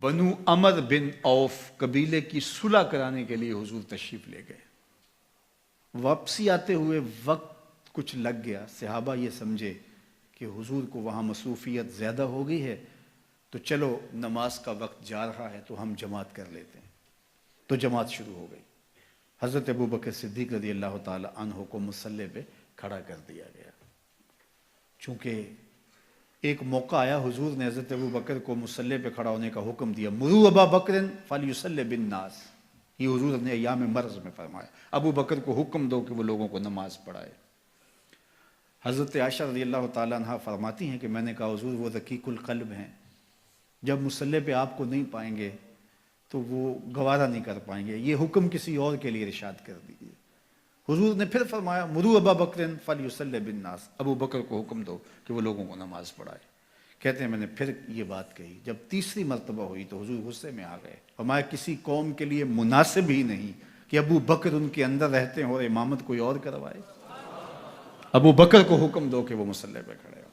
بنو عمر بن عوف قبیلے کی صلح کرانے کے لیے حضور تشریف لے گئے. واپسی آتے ہوئے وقت کچھ لگ گیا. صحابہ یہ سمجھے کہ حضور کو وہاں مصروفیت زیادہ ہو گئی ہے تو چلو نماز کا وقت جا رہا ہے تو ہم جماعت کر لیتے ہیں. تو جماعت شروع ہو گئی. حضرت ابوبکر صدیق رضی اللہ تعالی عنہ کو مصلی پہ کھڑا کر دیا گیا. چونکہ ایک موقع آیا حضور نے حضرت ابوبکر کو مصلی پہ کھڑا ہونے کا حکم دیا. مروا ابا بکر فلیصلی بالناس. یہ حضور نے ایام مرض میں فرمایا ابو بکر کو حکم دو کہ وہ لوگوں کو نماز پڑھائے. حضرت عائشہ رضی اللہ تعالیٰ عنہ فرماتی ہیں کہ میں نے کہا حضور وہ رقیق القلب ہیں, جب مصلی پہ آپ کو نہیں پائیں گے تو وہ گوارہ نہیں کر پائیں گے, یہ حکم کسی اور کے لیے ارشاد کر دیجیے. حضور نے پھر فرمایا مروا ابا بکر فلیصلی بالناس. ابو بکر کو حکم دو کہ وہ لوگوں کو نماز پڑھائے. کہتے ہیں میں نے پھر یہ بات کہی. جب تیسری مرتبہ ہوئی تو حضور غصے میں آ گئے. فرمایا کسی قوم کے لیے مناسب ہی نہیں کہ ابو بکر ان کے اندر رہتے ہیں اور امامت کوئی اور کروائے. ابو بکر کو حکم دو کہ وہ مصلی پہ کھڑے ہو.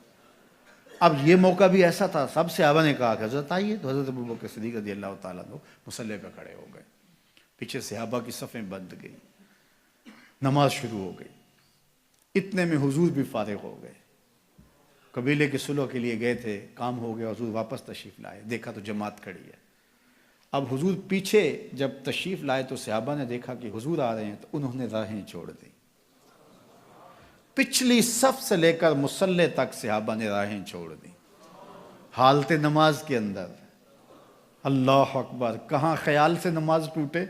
اب یہ موقع بھی ایسا تھا, سب صحابہ نے کہا کہ حضرت آئیے, تو حضرت ابو بکر صدیق رضی اللہ تعالیٰ عنہ مصلی پہ کھڑے ہو گئے. پیچھے صحابہ کی صفیں بند گئی, نماز شروع ہو گئی. اتنے میں حضور بھی فارغ ہو گئے. قبیلے کے صلح کے لیے گئے تھے, کام ہو گیا, حضور واپس تشریف لائے. دیکھا تو جماعت کھڑی ہے. اب حضور پیچھے جب تشریف لائے تو صحابہ نے دیکھا کہ حضور آ رہے ہیں تو انہوں نے راہیں چھوڑ دی. پچھلی صف سے لے کر مصلی تک صحابہ نے راہیں چھوڑ دی حالت نماز کے اندر. اللہ اکبر. کہاں خیال سے نماز ٹوٹے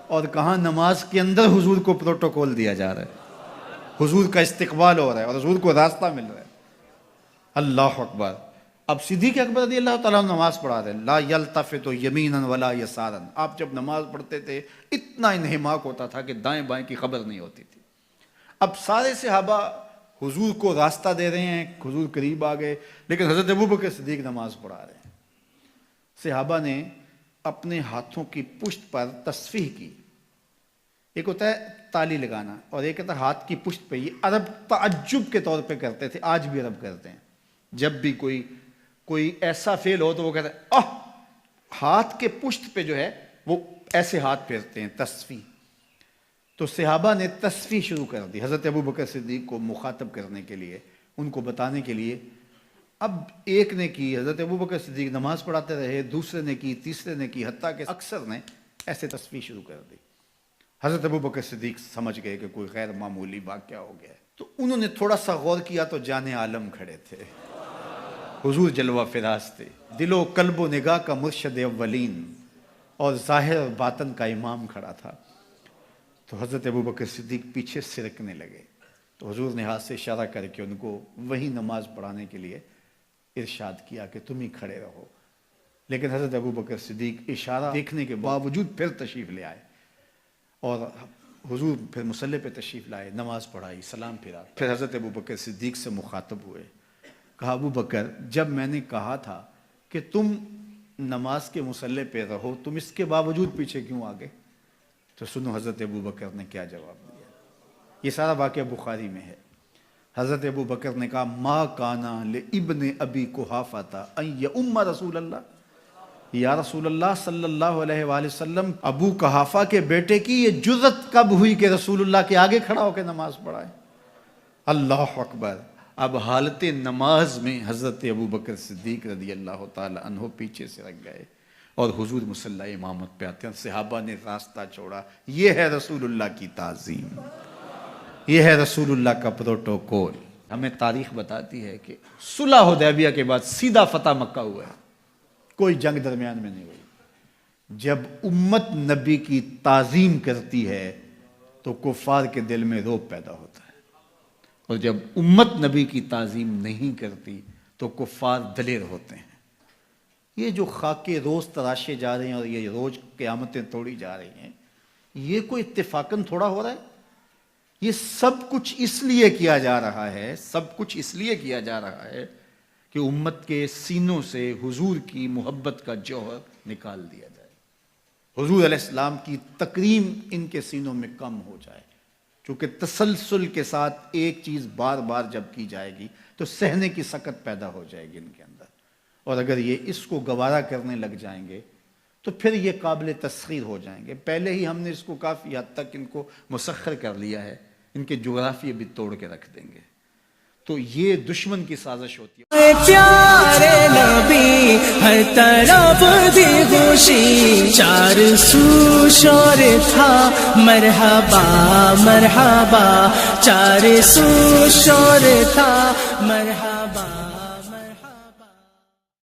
اور کہاں نماز کے اندر حضور کو پروٹوکول دیا جا رہا ہے, حضور کا استقبال ہو رہا ہے اور حضور کو راستہ مل رہا ہے. اللہ اکبر. اب صدیق اکبر رضی اللہ تعالیٰ نماز پڑھا رہے ہیں. لا یلتفت یمینا ولا یسارا. آپ جب نماز پڑھتے تھے اتنا انہماک ہوتا تھا کہ دائیں بائیں کی خبر نہیں ہوتی تھی. اب سارے صحابہ حضور کو راستہ دے رہے ہیں, حضور قریب آ گئے, لیکن حضرت ابوبکر صدیق نماز پڑھا رہے ہیں. صحابہ نے اپنے ہاتھوں کی پشت پر تصفیح کی. ایک ہوتا ہے تالی لگانا اور ایک ہوتا ہے ہاتھ کی پشت پہ. یہ عرب تعجب کے طور پہ کرتے تھے, آج بھی عرب کرتے ہیں. جب بھی کوئی ایسا فعل ہو تو وہ کہتے ہیں ہاتھ کے پشت پہ جو ہے وہ ایسے ہاتھ پھیرتے ہیں, تصفیح. تو صحابہ نے تصفیح شروع کر دی حضرت ابوبکر صدیق کو مخاطب کرنے کے لیے, ان کو بتانے کے لیے. اب ایک نے کی, حضرت ابوبکر صدیق نماز پڑھاتے رہے, دوسرے نے کی, تیسرے نے کی, حتیٰ کہ اکثر نے ایسے تصفیح شروع کر دی. حضرت ابوبکر صدیق سمجھ گئے کہ کوئی غیر معمولی واقعہ ہو گیا ہے. تو انہوں نے تھوڑا سا غور کیا تو جان عالم کھڑے تھے. حضور جلوہ فراز تھے, دل و قلب و نگاہ کا مرشد اولین اور ظاہر اور باطن کا امام کھڑا تھا. تو حضرت ابوبکر صدیق پیچھے سرکنے لگے. تو حضور نے ہاتھ سے اشارہ کر کے ان کو وہی نماز پڑھانے کے لیے ارشاد کیا کہ تم ہی کھڑے رہو. لیکن حضرت ابوبکر صدیق اشارہ دیکھنے کے باوجود پھر تشریف لے آئے اور حضور پھر مصلی پہ تشریف لائے, نماز پڑھائی, سلام پھرا. پھر حضرت ابوبکر صدیق سے مخاطب ہوئے. کہا ابو بکر جب میں نے کہا تھا کہ تم نماز کے مصلی پہ رہو, تم اس کے باوجود پیچھے کیوں آ گئے؟ تو سنو حضرت ابوبکر نے کیا جواب دیا. یہ سارا واقعہ بخاری میں ہے. حضرت ابوبکر نے کہا ما کانا لابن ابی قحافہ ان یؤم رسول اللہ. یا رسول اللہ صلی اللہ علیہ وآلہ وسلم, ابو قحافہ کے بیٹے کی یہ جرأت کب ہوئی کہ رسول اللہ کے آگے کھڑا ہو کے نماز پڑھائے؟ اللہ اکبر. اب حالت نماز میں حضرت ابوبکر صدیق رضی اللہ تعالی عنہ پیچھے سے رکھ گئے اور حضور مصلی امامت پہ آتے ہیں. صحابہ نے راستہ چھوڑا. یہ ہے رسول اللہ کی تعظیم, یہ ہے رسول اللہ کا پروٹوکول. ہمیں تاریخ بتاتی ہے کہ صلح حدیبیہ کے بعد سیدھا فتح مکہ ہوا ہے, کوئی جنگ درمیان میں نہیں ہوئی. جب امت نبی کی تعظیم کرتی ہے تو کفار کے دل میں رعب پیدا ہوتا ہے, اور جب امت نبی کی تعظیم نہیں کرتی تو کفار دلیر ہوتے ہیں. یہ جو خاکے روز تراشے جا رہے ہیں اور یہ روز قیامتیں توڑی جا رہی ہیں, یہ کوئی اتفاقاً تھوڑا ہو رہا ہے. یہ سب کچھ اس لیے کیا جا رہا ہے, سب کچھ اس لیے کیا جا رہا ہے کہ امت کے سینوں سے حضور کی محبت کا جوہر نکال دیا جائے, حضور علیہ السلام کی تکریم ان کے سینوں میں کم ہو جائے. کیونکہ تسلسل کے ساتھ ایک چیز بار بار جب کی جائے گی تو سہنے کی سکت پیدا ہو جائے گی ان کے اندر, اور اگر یہ اس کو گوارا کرنے لگ جائیں گے تو پھر یہ قابل تسخیر ہو جائیں گے. پہلے ہی ہم نے اس کو کافی حد تک ان کو مسخر کر لیا ہے، ان کے جغرافیے بھی توڑ کے رکھ دیں گے. تو یہ دشمن کی سازش ہوتی ہے. پیارے نبی ہر طرف دی خوشی، چار سو شور تھا مرحبا مرحبا، چار سو شور تھا مرحبا.